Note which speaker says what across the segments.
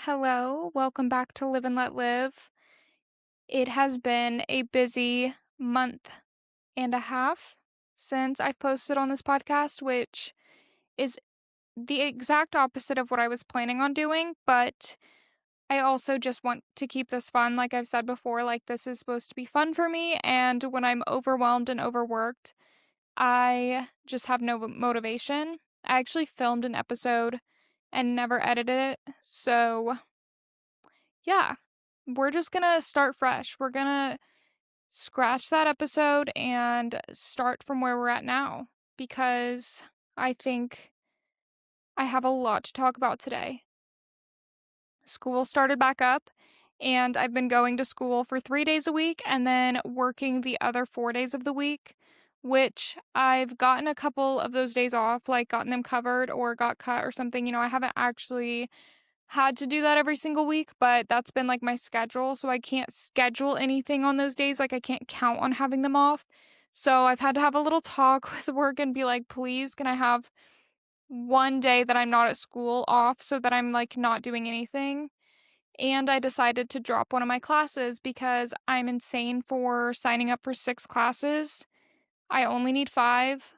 Speaker 1: Hello, welcome back to Live and Let Live. It has been a busy month and a half since I've posted on this podcast, which is the exact opposite of what I was planning on doing, but I also just want to keep this fun. Like I've said before, like this is supposed to be fun for me, and when I'm overwhelmed and overworked, I just have no motivation. I actually filmed an episode and never edited it, so yeah, we're just gonna start fresh. We're gonna scratch that episode and start from where we're at now because I think I have a lot to talk about today. School started back up, and I've been going to school for 3 days a week and then working the other 4 days of the week, which I've gotten a couple of those days off, like gotten them covered or got cut or something. I haven't actually had to do that every single week, but that's been like my schedule. So I can't schedule anything on those days. Like I can't count on having them off. So I've had to have a little talk with work and be like, please, can I have one day that I'm not at school off so that I'm like not doing anything? And I decided to drop one of my classes because I'm insane for signing up for 6 classes. I only need 5.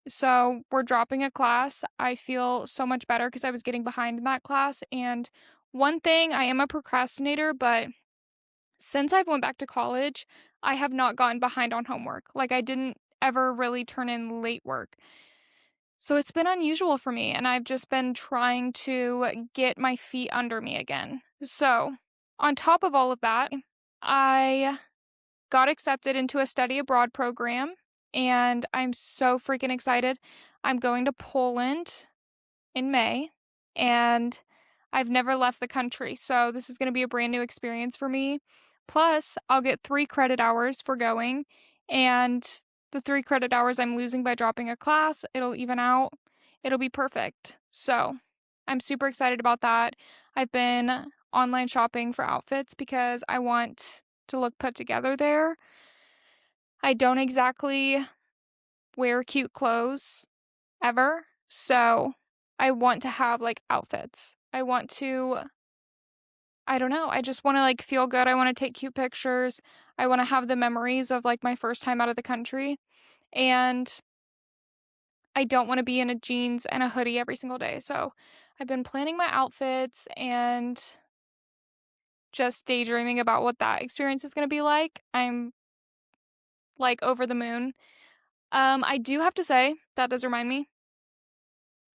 Speaker 1: So we're dropping a class. I feel so much better because I was getting behind in that class. And one thing, I am a procrastinator, but since I've went back to college, I have not gotten behind on homework. Like I didn't ever really turn in late work. So it's been unusual for me, and I've just been trying to get my feet under me again. So, on top of all of that, I got accepted into a study abroad program, and I'm so freaking excited. I'm going to Poland in May, and I've never left the country, so this is going to be a brand new experience for me. Plus, I'll get 3 credit hours for going, and the 3 credit hours I'm losing by dropping a class, it'll even out. It'll be perfect. So, I'm super excited about that. I've been online shopping for outfits because I want to look put together there. I don't exactly wear cute clothes ever, so I want to have like outfits. I don't know, I just want to like feel good. I want to take cute pictures. I want to have the memories of like my first time out of the country. And I don't want to be in a jeans and a hoodie every single day. So I've been planning my outfits and just daydreaming about what that experience is going to be like. I'm like over the moon. I do have to say, that does remind me,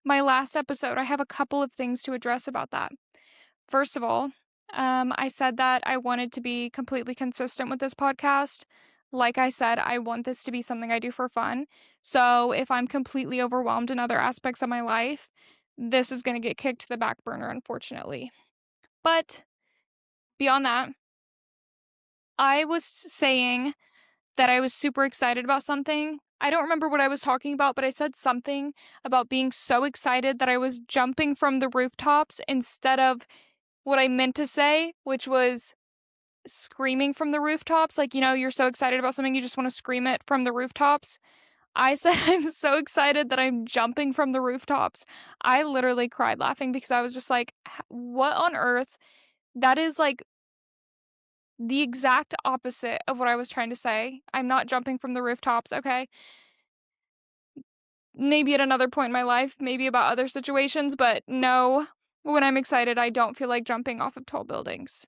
Speaker 1: my last episode, I have a couple of things to address about that. First of all, I said that I wanted to be completely consistent with this podcast. Like I said, I want this to be something I do for fun. So if I'm completely overwhelmed in other aspects of my life, this is going to get kicked to the back burner, unfortunately. But beyond that, I was saying that I was super excited about something. I don't remember what I was talking about, but I said something about being so excited that I was jumping from the rooftops instead of what I meant to say, which was screaming from the rooftops. Like, you're so excited about something, you just want to scream it from the rooftops. I said I'm so excited that I'm jumping from the rooftops. I literally cried laughing because I was just like, what on earth? That is like the exact opposite of what I was trying to say. I'm not jumping from the rooftops, okay? Maybe at another point in my life, maybe about other situations, but no, when I'm excited, I don't feel like jumping off of tall buildings.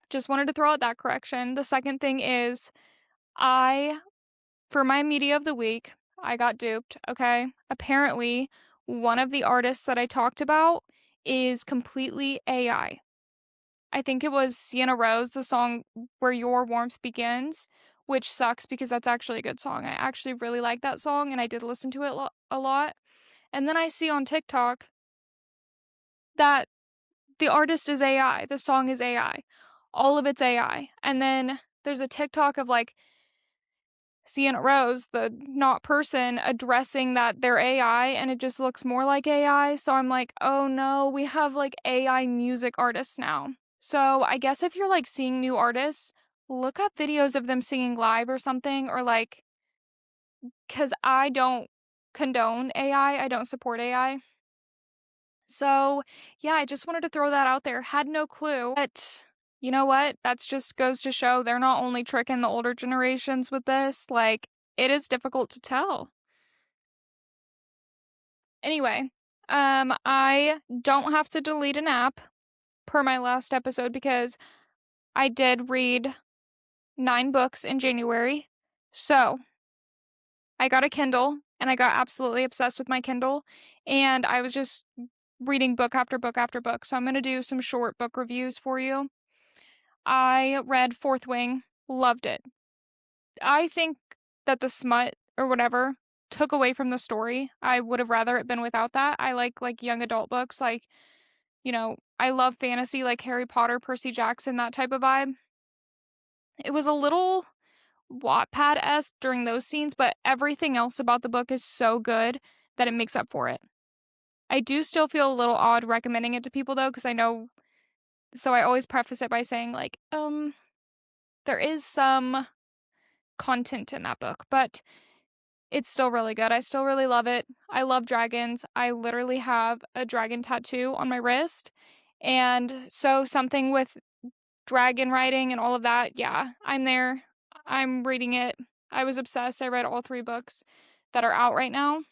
Speaker 1: Just wanted to throw out that correction. The second thing is, for my media of the week, I got duped, okay? Apparently, one of the artists that I talked about is completely AI. I think it was Sienna Rose, the song Where Your Warmth Begins, which sucks because that's actually a good song. I actually really like that song, and I did listen to it a lot. And then I see on TikTok that the artist is AI, the song is AI. All of it's AI. And then there's a TikTok of like Sienna Rose, the not person, addressing that they're AI, and it just looks more like AI. So I'm like, oh no, we have like AI music artists now. So I guess if you're like seeing new artists, look up videos of them singing live or something, or like, because I don't condone AI, I don't support AI. So, yeah, I just wanted to throw that out there. Had no clue. But you know what? That's just goes to show they're not only tricking the older generations with this, like, it is difficult to tell. Anyway, I don't have to delete an app per my last episode because I did read 9 books in January. So, I got a Kindle and I got absolutely obsessed with my Kindle, and I was just reading book after book after book. So, I'm going to do some short book reviews for you. I read Fourth Wing, loved it. I think that the smut or whatever took away from the story. I would have rather it been without that. I like young adult books, like, I love fantasy like Harry Potter, Percy Jackson, that type of vibe. It was a little Wattpad-esque during those scenes, but everything else about the book is so good that it makes up for it. I do still feel a little odd recommending it to people though, because I know, so I always preface it by saying, like, there is some content in that book, but it's still really good. I still really love it. I love dragons. I literally have a dragon tattoo on my wrist. And so something with dragon riding and all of that, yeah, I'm there. I'm reading it. I was obsessed. I read all 3 books that are out right now.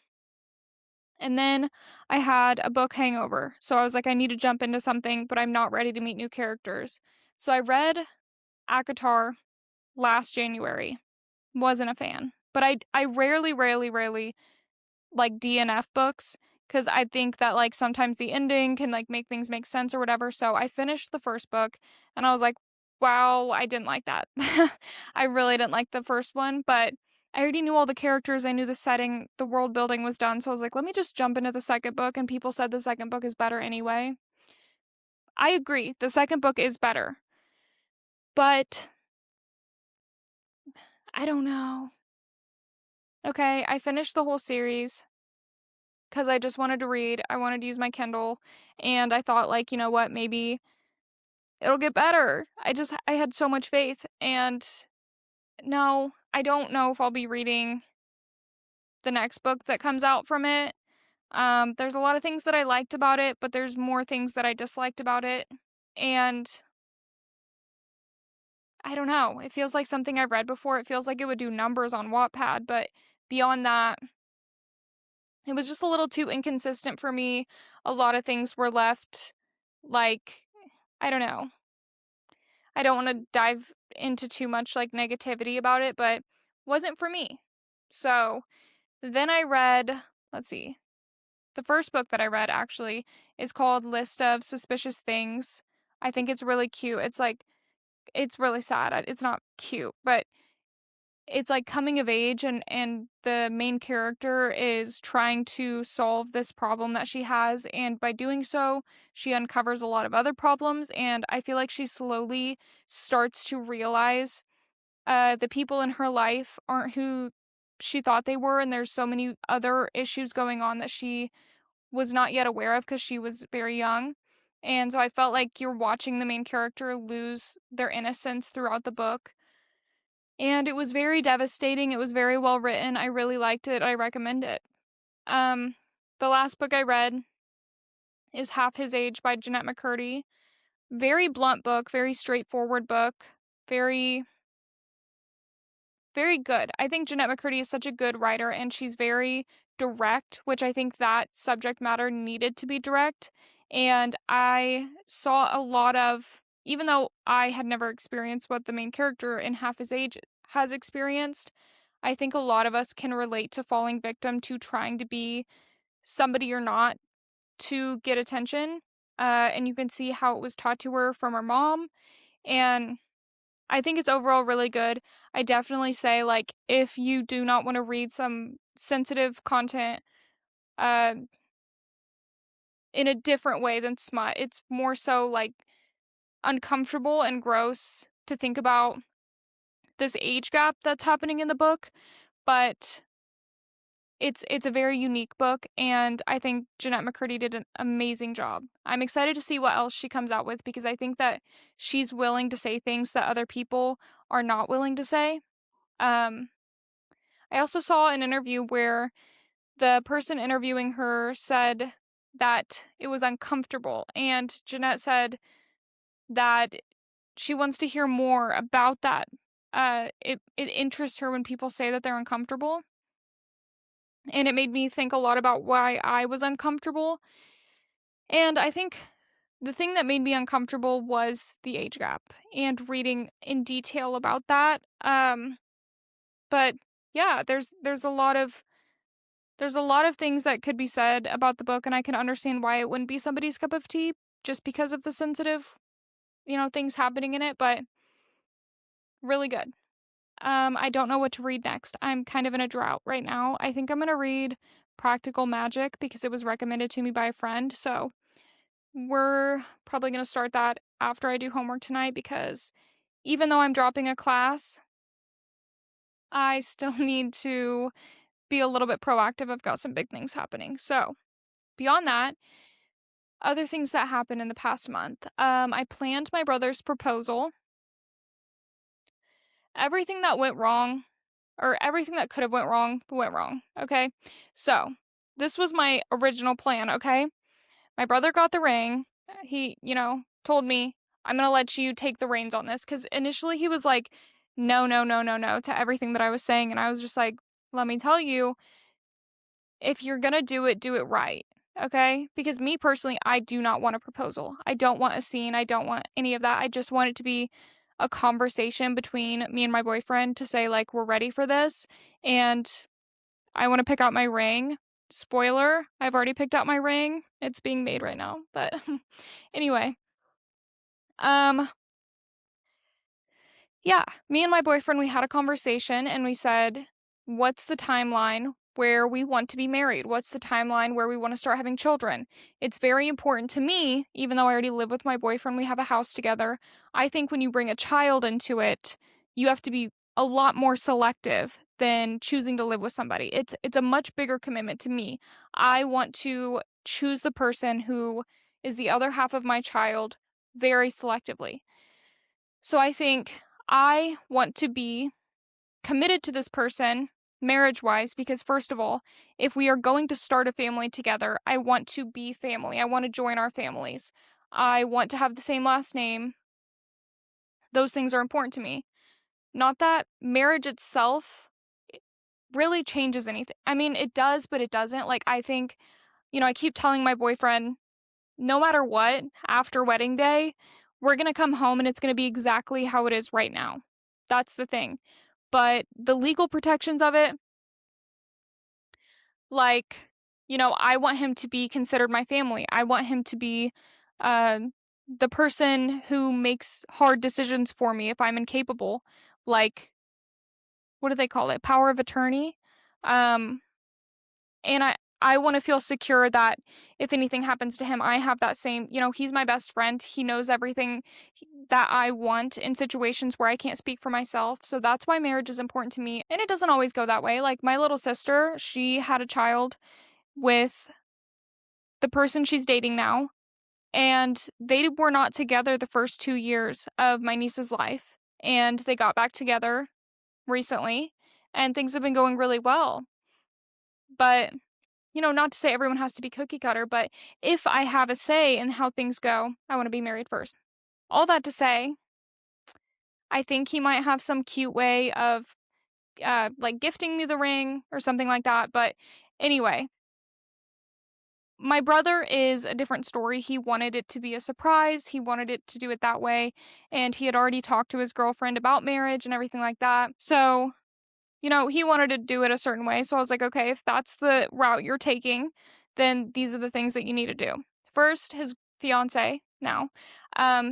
Speaker 1: And then I had a book hangover. So I was like, I need to jump into something, but I'm not ready to meet new characters. So I read ACOTAR last January. Wasn't a fan. But I rarely like DNF books because I think that like sometimes the ending can like make things make sense or whatever. So I finished the first book and I was like, wow, I didn't like that. I really didn't like the first one, but I already knew all the characters. I knew the setting, the world building was done. So I was like, let me just jump into the second book. And people said the second book is better anyway. I agree. The second book is better. But I don't know. Okay, I finished the whole series because I just wanted to read. I wanted to use my Kindle, and I thought, like, you know what, maybe it'll get better. I had so much faith, and no, I don't know if I'll be reading the next book that comes out from it. There's a lot of things that I liked about it, but there's more things that I disliked about it, and I don't know. It feels like something I've read before. It feels like it would do numbers on Wattpad, but beyond that, it was just a little too inconsistent for me. A lot of things were left, like, I don't know. I don't want to dive into too much like negativity about it, but wasn't for me. So then I read, let's see, the first book that I read actually is called List of Suspicious Things. I think it's really cute. It's really sad. It's not cute, but it's like coming of age, and the main character is trying to solve this problem that she has, and by doing so she uncovers a lot of other problems, and I feel like she slowly starts to realize the people in her life aren't who she thought they were, and there's so many other issues going on that she was not yet aware of because she was very young. And so I felt like you're watching the main character lose their innocence throughout the book, and it was very devastating. It was very well written. I really liked it. I recommend it. Um, the last book I read is Half His Age by Jeanette McCurdy. Very blunt book, very straightforward book, very, very good. I think Jeanette McCurdy is such a good writer, and she's very direct, which I think that subject matter needed to be direct. And I saw a lot of, even though I had never experienced what the main character in Half His Age has experienced, I think a lot of us can relate to falling victim to trying to be somebody you're not to get attention. And you can see how it was taught to her from her mom. And I think it's overall really good. I definitely say, like, if you do not want to read some sensitive content uh, in a different way than smut, it's more so, like, uncomfortable and gross to think about this age gap that's happening in the book, but it's a very unique book, and I think Jeanette McCurdy did an amazing job. I'm excited to see what else she comes out with because I think that she's willing to say things that other people are not willing to say. Um, I also saw an interview where the person interviewing her said that it was uncomfortable. And Jeanette said that she wants to hear more about that. It interests her when people say that they're uncomfortable. And it made me think a lot about why I was uncomfortable. And I think the thing that made me uncomfortable was the age gap and reading in detail about that. But yeah, there's a lot of things that could be said about the book, and I can understand why it wouldn't be somebody's cup of tea just because of the sensitive, things happening in it, but really good. I don't know what to read next. I'm kind of in a drought right now. I think I'm going to read Practical Magic because it was recommended to me by a friend. So we're probably going to start that after I do homework tonight because even though I'm dropping a class, I still need to be a little bit proactive. I've got some big things happening. So beyond that, other things that happened in the past month. I planned my brother's proposal. Everything that went wrong, or everything that could have went wrong, okay? So, this was my original plan, okay? My brother got the ring. He, told me, I'm gonna let you take the reins on this. Because initially he was like, no, no, no, no, no, to everything that I was saying. And I was just like, let me tell you, if you're gonna do it right, okay? Because me personally, I do not want a proposal. I don't want a scene. I don't want any of that. I just want it to be a conversation between me and my boyfriend to say, like, we're ready for this. And I want to pick out my ring. Spoiler, I've already picked out my ring. It's being made right now. But anyway, yeah, me and my boyfriend, we had a conversation and we said, what's the timeline where we want to be married? What's the timeline where we want to start having children? It's very important to me, even though I already live with my boyfriend, we have a house together. I think when you bring a child into it, you have to be a lot more selective than choosing to live with somebody. It's a much bigger commitment to me. I want to choose the person who is the other half of my child very selectively. So I think I want to be committed to this person marriage wise because, first of all, if we are going to start a family together, I want to be family. I want to join our families. I want to have the same last name. Those things are important to me. Not that marriage itself really changes anything. I mean, it does, but it doesn't. Like, I think, I keep telling my boyfriend, no matter what, after wedding day, we're going to come home and it's going to be exactly how it is right now. That's the thing. But the legal protections of it, like, I want him to be considered my family. I want him to be uh, the person who makes hard decisions for me if I'm incapable. Like, what do they call it? Power of attorney. Um, and I want to feel secure that if anything happens to him, I have that same, he's my best friend. He knows everything that I want in situations where I can't speak for myself. So that's why marriage is important to me. And it doesn't always go that way. Like my little sister, she had a child with the person she's dating now, and they were not together the first 2 years of my niece's life. And they got back together recently, and things have been going really well. But not to say everyone has to be cookie cutter, but if I have a say in how things go, I want to be married first. All that to say, I think he might have some cute way of like gifting me the ring or something like that. But anyway, my brother is a different story. He wanted it to be a surprise. He wanted it to do it that way. And he had already talked to his girlfriend about marriage and everything like that. So he wanted to do it a certain way. So I was like, okay, if that's the route you're taking, then these are the things that you need to do. First, his fiance now.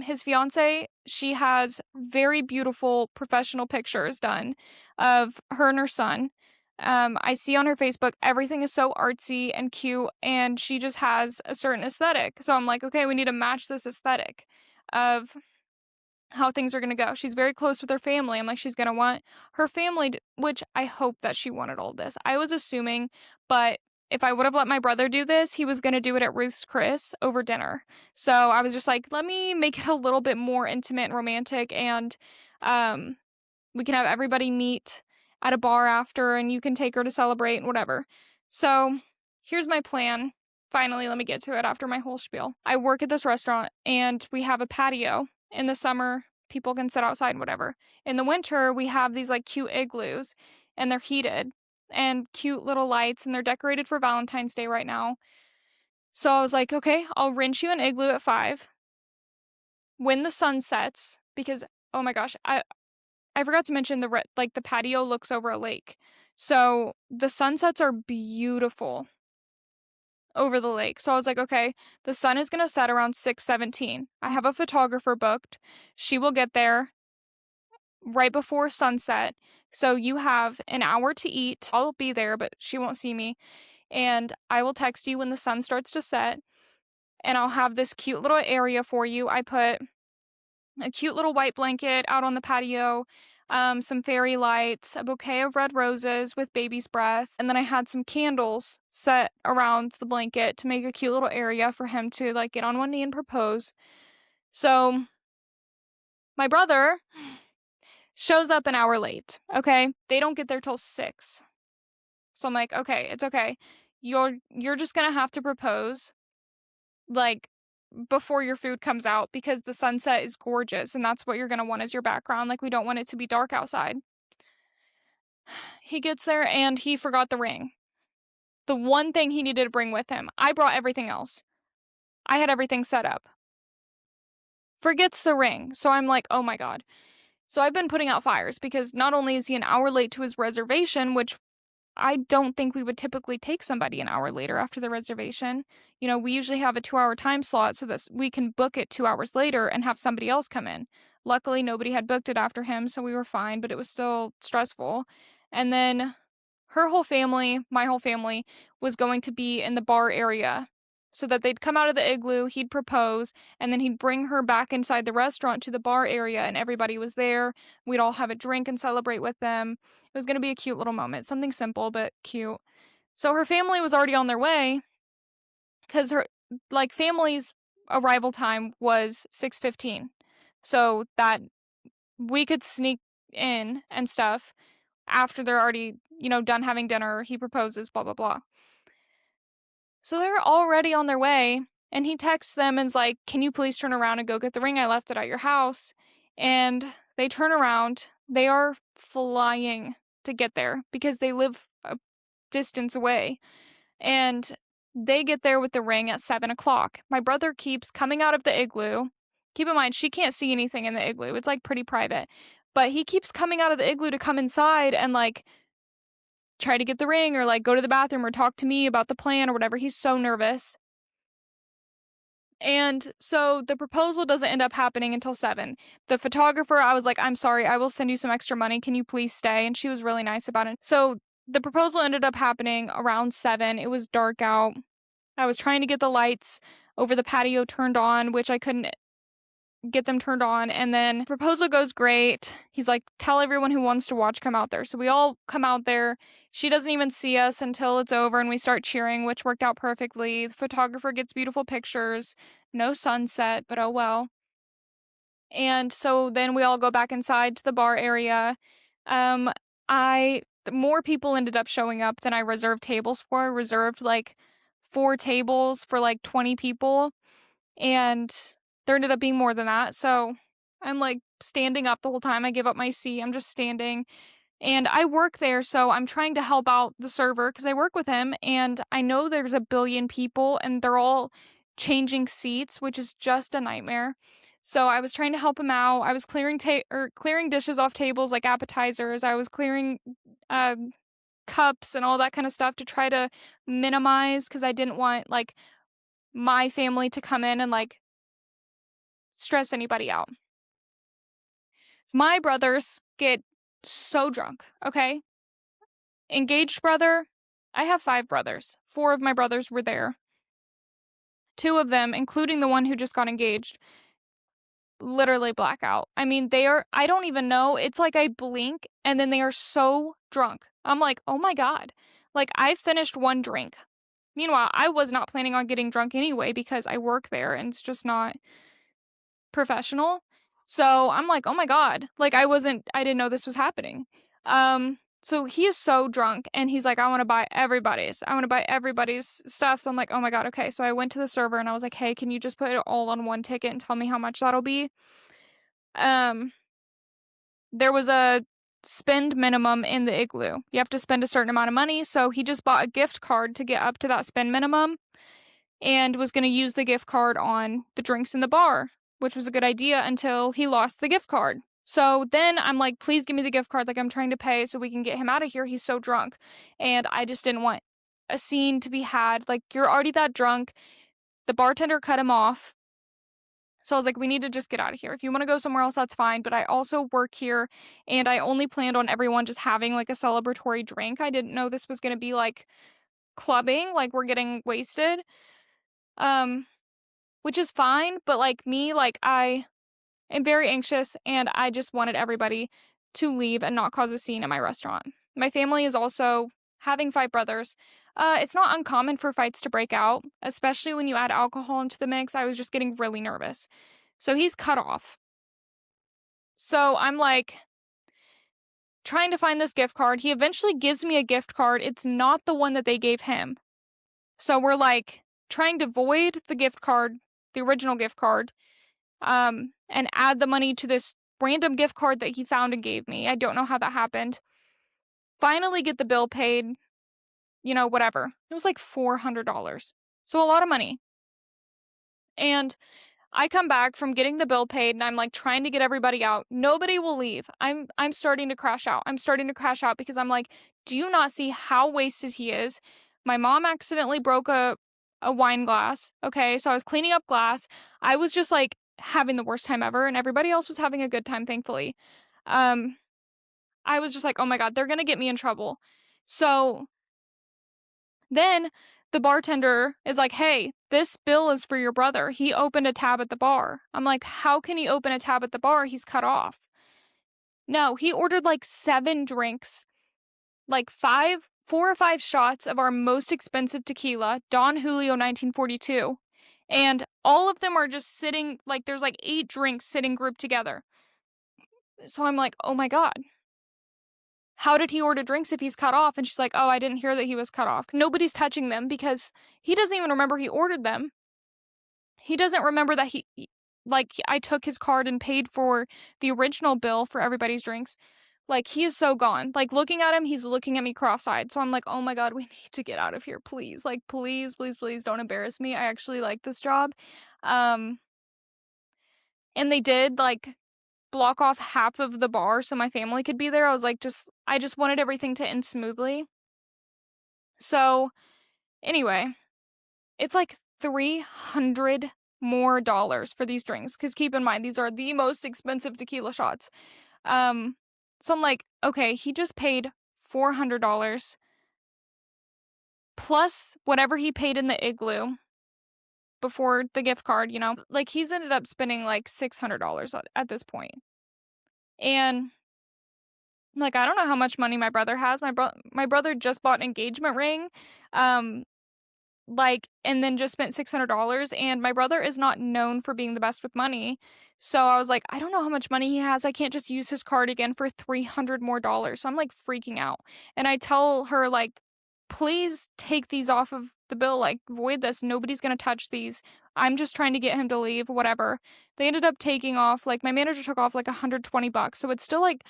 Speaker 1: His fiance, she has very beautiful professional pictures done of her and her son. I see on her Facebook, everything is so artsy and cute, and she just has a certain aesthetic. So I'm like, okay, we need to match this aesthetic of how things are going to go. She's very close with her family. I'm like, she's going to want her family, which I hope that she wanted all this. I was assuming, but if I would have let my brother do this, he was going to do it at Ruth's Chris over dinner. So I was just like, let me make it a little bit more intimate and romantic, and we can have everybody meet at a bar after, and you can take her to celebrate and whatever. So here's my plan. finally, let me get to it after my whole spiel. I work at this restaurant and we have a patio. In the summer, people can sit outside, whatever. In the winter, we have these like cute igloos and they're heated and cute little lights and they're decorated for Valentine's Day right now. So I was like, okay, I'll rent you an igloo at 5 when the sun sets because, oh my gosh, I forgot to mention the patio looks over a lake. So the sunsets are beautiful over the lake. So I was like, okay, the sun is going to set around 6:17. I have a photographer booked. She will get there right before sunset. So you have an hour to eat. I'll be there, but she won't see me. And I will text you when the sun starts to set. And I'll have this cute little area for you. I put a cute little white blanket out on the patio, some fairy lights, a bouquet of red roses with baby's breath, and then I had some candles set around the blanket to make a cute little area for him to like get on one knee and propose. So my brother shows up an hour late, okay? They don't get there till 6. So I'm like, okay, it's okay. You're just gonna have to propose like before your food comes out because the sunset is gorgeous and that's what you're going to want as your background. Like, we don't want it to be dark outside. He gets there and he forgot the ring. The one thing he needed to bring with him. I brought everything else. I had everything set up. Forgets the ring. So I'm like, oh my God. So I've been putting out fires because not only is he an hour late to his reservation, which I don't think we would typically take somebody an hour later after the reservation. You know, we usually have a 2-hour time slot so that we can book it 2 hours later and have somebody else come in. Luckily, nobody had booked it after him, so we were fine, but it was still stressful. And then her whole family, my whole family, was going to be in the bar area so that they'd come out of the igloo, he'd propose, and then he'd bring her back inside the restaurant to the bar area, and everybody was there. We'd all have a drink and celebrate with them. It was going to be a cute little moment, something simple but cute. So her family was already on their way because her family's arrival time was 6:15. So that we could sneak in and stuff after they're already, done having dinner. He proposes, blah blah blah. So they're already on their way, and he texts them and's like, "Can you please turn around and go get the ring? I left it at your house." And they turn around. They are flying to get there because they live a distance away. And they get there with the ring at 7 o'clock. My brother keeps coming out of the igloo. Keep in mind, she can't see anything in the igloo. It's like pretty private. But he keeps coming out of the igloo to come inside and like try to get the ring or like go to the bathroom or talk to me about the plan or whatever. He's so nervous. And so the proposal doesn't end up happening until 7. The photographer, I was like, "I'm sorry, I will send you some extra money. Can you please stay?" And she was really nice about it. So the proposal ended up happening around 7. It was dark out. I was trying to get the lights over the patio turned on, which I couldn't get them turned on. And then proposal goes great. He's like, "Tell everyone who wants to watch, come out there." So we all come out there. She doesn't even see us until it's over and we start cheering, which worked out perfectly. The photographer gets beautiful pictures. No sunset, but oh well. And so then we all go back inside to the bar area. More people ended up showing up than I reserved tables for. I reserved like 4 tables for like 20 people. And there ended up being more than that. So I'm like standing up the whole time. I give up my seat. I'm just standing. And I work there, so I'm trying to help out the server because I work with him. And I know there's a billion people and they're all changing seats, which is just a nightmare. So I was trying to help him out. I was clearing dishes off tables like appetizers. I was clearing cups and all that kind of stuff to try to minimize because I didn't want like my family to come in and like stress anybody out. My brothers get so drunk, okay? Engaged brother, I have 5 brothers. 4 of my brothers were there. 2 of them, including the one who just got engaged, literally blackout. I mean, I don't even know. It's like I blink and then they are so drunk. I'm like, oh my God. Like, I finished 1 drink. Meanwhile, I was not planning on getting drunk anyway because I work there and it's just not professional. So I'm like, oh my God. Like, I didn't know this was happening. So he is so drunk, and he's like, I want to buy everybody's stuff. So I'm like, oh my God, okay. So I went to the server and I was like, hey, can you just put it all on one ticket and tell me how much that'll be? There was a spend minimum in the igloo. You have to spend a certain amount of money. So he just bought a gift card to get up to that spend minimum and was going to use the gift card on the drinks in the bar, which was a good idea until he lost the gift card. So then I'm like, please give me the gift card. Like, I'm trying to pay so we can get him out of here. He's so drunk. And I just didn't want a scene to be had. Like, you're already that drunk. The bartender cut him off. So I was like, we need to just get out of here. If you want to go somewhere else, that's fine. But I also work here, and I only planned on everyone just having like a celebratory drink. I didn't know this was going to be like clubbing, like we're getting wasted. Which is fine, but like me, like I am very anxious and I just wanted everybody to leave and not cause a scene at my restaurant. My family is also having five brothers. It's not uncommon for fights to break out, especially when you add alcohol into the mix. I was just getting really nervous. So he's cut off. So I'm like trying to find this gift card. He eventually gives me a gift card. It's not the one that they gave him. So we're like trying to void the gift card, the original gift card, and add the money to this random gift card that he found and gave me. I don't know how that happened. Finally get the bill paid, whatever. It was like $400. So a lot of money. And I come back from getting the bill paid and I'm like trying to get everybody out. Nobody will leave. I'm starting to crash out. I'm starting to crash out because I'm like, do you not see how wasted he is? My mom accidentally broke a wine glass. Okay, so I was cleaning up glass. I was just like having the worst time ever and everybody else was having a good time, thankfully. I was just like, oh my God, they're gonna get me in trouble. So then the bartender is like, hey, this bill is for your brother. He opened a tab at the bar. I'm like, how can he open a tab at the bar? He's cut off. No, he ordered like 7 drinks, like 4 or 5 shots of our most expensive tequila, Don Julio 1942. And all of them are just sitting, like, there's like 8 drinks sitting grouped together. So I'm like, oh my God. How did he order drinks if he's cut off? And she's like, oh, I didn't hear that he was cut off. Nobody's touching them because he doesn't even remember he ordered them. He doesn't remember that I took his card and paid for the original bill for everybody's drinks. Like, he is so gone. Like, looking at him, he's looking at me cross-eyed. So I'm like, oh my God, we need to get out of here, please. Like, please, please, please don't embarrass me. I actually like this job. And they did, like, block off half of the bar so my family could be there. I was like, I just wanted everything to end smoothly. So, anyway, it's like $300 more for these drinks. Because keep in mind, these are the most expensive tequila shots. So I'm like, okay, he just paid $400 plus whatever he paid in the igloo before the gift card, Like, he's ended up spending like $600 at this point. And like, I don't know how much money my brother has. My brother just bought an engagement ring. And then just spent $600, and my brother is not known for being the best with money. So I was like, I don't know how much money he has. I can't just use his card again for $300 more. So I'm like freaking out. And I tell her, like, please take these off of the bill. Like, void this. Nobody's going to touch these. I'm just trying to get him to leave, whatever. They ended up taking off, like, my manager took off like $120. So it's still like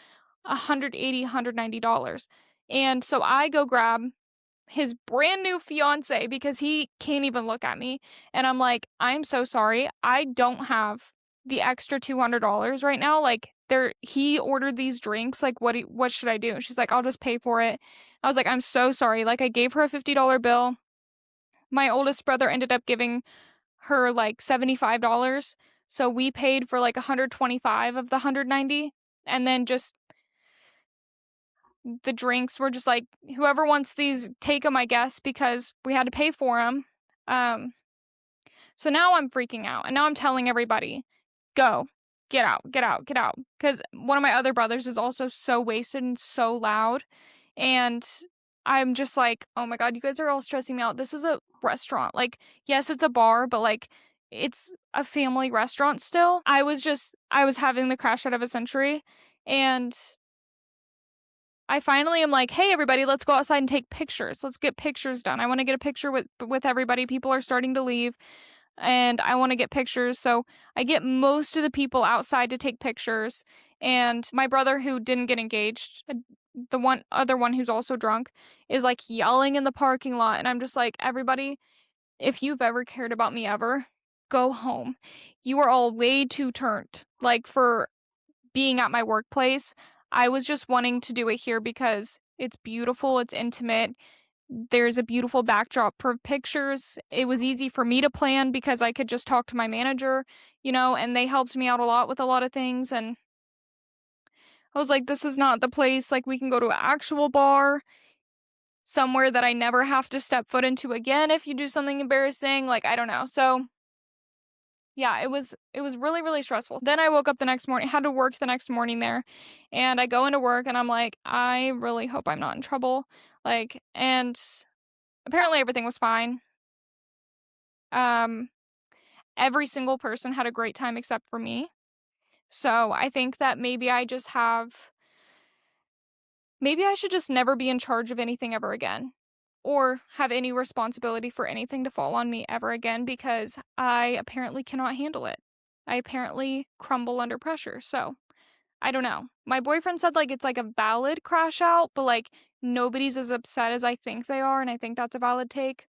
Speaker 1: $180, $190. And so I go grab his brand new fiance because he can't even look at me. And I'm like, I'm so sorry. I don't have the extra $200 right now. Like, he ordered these drinks. Like, what should I do? And she's like, I'll just pay for it. I was like, I'm so sorry. Like, I gave her a $50 bill. My oldest brother ended up giving her like $75. So we paid for like 125 of the 190. And then just the drinks were just like, whoever wants these, take them, I guess, because we had to pay for them. So now I'm freaking out, and now I'm telling everybody, go, get out, get out, get out. Because one of my other brothers is also so wasted and so loud, and I'm just like, oh my God, you guys are all stressing me out. This is a restaurant. Like, yes, it's a bar, but like, it's a family restaurant still. I was having the crash out of a century, and I finally am like, hey, everybody, let's go outside and take pictures. Let's get pictures done. I want to get a picture with everybody. People are starting to leave, and I want to get pictures. So I get most of the people outside to take pictures. And my brother, who didn't get engaged, the one other one who's also drunk, is like yelling in the parking lot. And I'm just like, everybody, if you've ever cared about me ever, go home. You are all way too turned. Like, for being at my workplace, I was just wanting to do it here because it's beautiful, it's intimate. There's a beautiful backdrop for pictures. It was easy for me to plan because I could just talk to my manager, and they helped me out a lot with a lot of things. And I was like, this is not the place. Like, we can go to an actual bar, somewhere that I never have to step foot into again if you do something embarrassing. Like, I don't know. So yeah, it was really, really stressful. Then I woke up the next morning, had to work the next morning there, and I go into work and I'm like, I really hope I'm not in trouble. Like, and apparently everything was fine. Um, every single person had a great time except for me. So I think that maybe I should just never be in charge of anything ever again, or have any responsibility for anything to fall on me ever again, because I apparently cannot handle it. I apparently crumble under pressure. So I don't know. My boyfriend said like it's like a valid crash out, but like nobody's as upset as I think they are, and I think that's a valid take.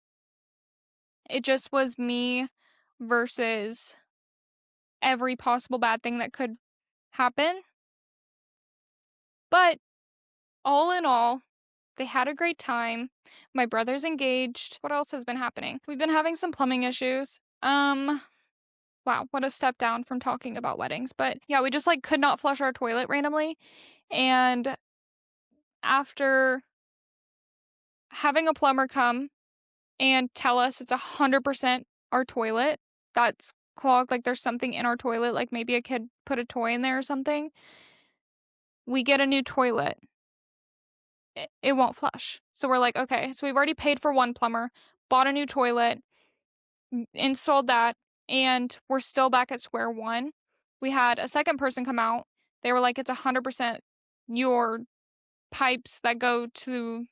Speaker 1: It just was me versus every possible bad thing that could happen. But all in all, they had a great time. My brother's engaged. What else has been happening? We've been having some plumbing issues. Wow, what a step down from talking about weddings. But yeah, we just like could not flush our toilet randomly. And after having a plumber come and tell us it's 100% our toilet that's clogged, like there's something in our toilet, like maybe a kid put a toy in there or something, we get a new toilet. It won't flush. So we're like, okay, so we've already paid for one plumber, bought a new toilet, installed that, and we're still back at square one. We had a second person come out. They were like, it's 100% your pipes that go to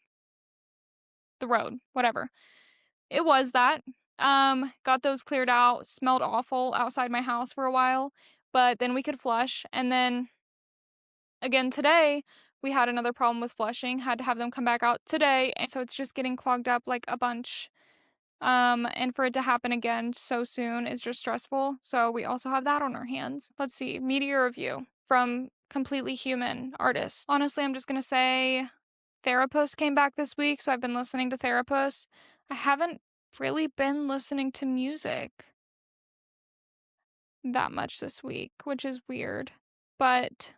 Speaker 1: the road, whatever. It was that. Got those cleared out, smelled awful outside my house for a while, but then we could flush. And then again today, we had another problem with flushing, had to have them come back out today. And so it's just getting clogged up like a bunch. And for it to happen again so soon is just stressful. So we also have that on our hands. Let's see, media review from Completely Human artist. Honestly, I'm just gonna say Therapist came back this week, so I've been listening to Therapist. I haven't really been listening to music that much this week, which is weird. But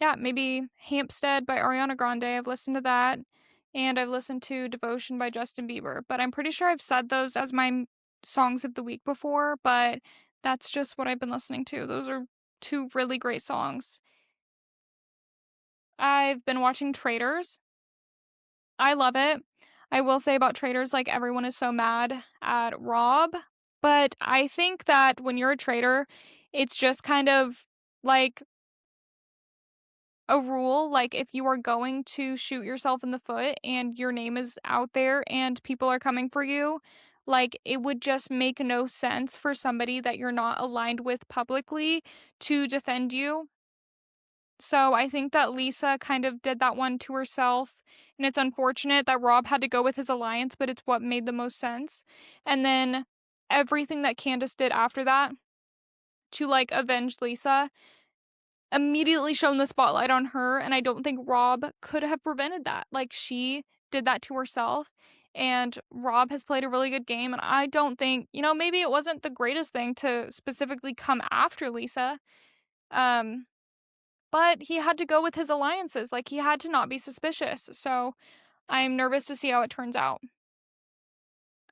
Speaker 1: yeah, maybe Hampstead by Ariana Grande. I've listened to that. And I've listened to Devotion by Justin Bieber. But I'm pretty sure I've said those as my songs of the week before, but that's just what I've been listening to. Those are two really great songs. I've been watching Traitors. I love it. I will say about Traitors, like everyone is so mad at Rob, but I think that when you're a traitor, it's just kind of like a rule. Like, if you are going to shoot yourself in the foot and your name is out there and people are coming for you, like, it would just make no sense for somebody that you're not aligned with publicly to defend you. So I think that Lisa kind of did that one to herself. And it's unfortunate that Rob had to go with his alliance, but it's what made the most sense. And then everything that Candace did after that to like avenge Lisa immediately shone the spotlight on her. And I don't think Rob could have prevented that. Like, she did that to herself. And Rob has played a really good game. And I don't think, maybe it wasn't the greatest thing to specifically come after Lisa. But he had to go with his alliances. Like, he had to not be suspicious. So I'm nervous to see how it turns out.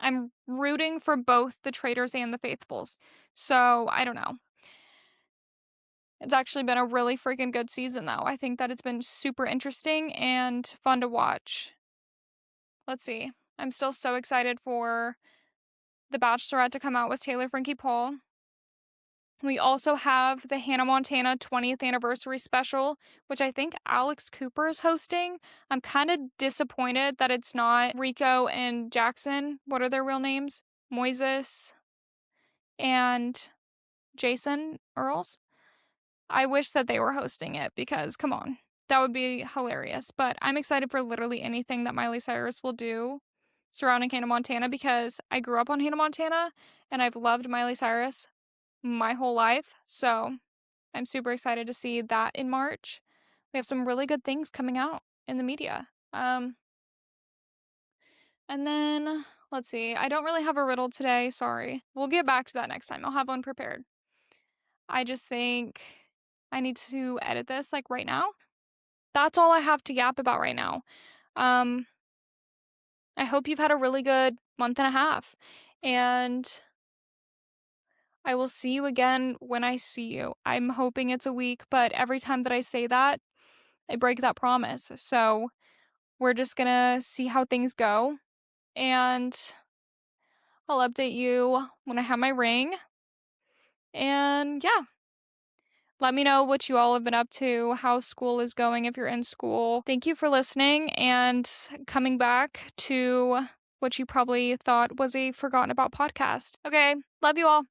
Speaker 1: I'm rooting for both the traitors and the faithfuls. So I don't know. It's actually been a really freaking good season, though. I think that it's been super interesting and fun to watch. Let's see. I'm still so excited for The Bachelorette to come out with Taylor Frankie Paul. We also have the Hannah Montana 20th anniversary special, which I think Alex Cooper is hosting. I'm kind of disappointed that it's not Rico and Jackson. What are their real names? Moises and Jason Earls. I wish that they were hosting it because, come on, that would be hilarious. But I'm excited for literally anything that Miley Cyrus will do surrounding Hannah Montana because I grew up on Hannah Montana and I've loved Miley Cyrus my whole life. So I'm super excited to see that in March. We have some really good things coming out in the media. And then let's see. I don't really have a riddle today. Sorry. We'll get back to that next time. I'll have one prepared. I just think I need to edit this like right now. That's all I have to yap about right now. I hope you've had a really good month and a half. And I will see you again when I see you. I'm hoping it's a week, but every time that I say that, I break that promise. So we're just gonna see how things go. And I'll update you when I have my ring. And yeah, let me know what you all have been up to, how school is going if you're in school. Thank you for listening and coming back to what you probably thought was a forgotten about podcast. Okay, love you all.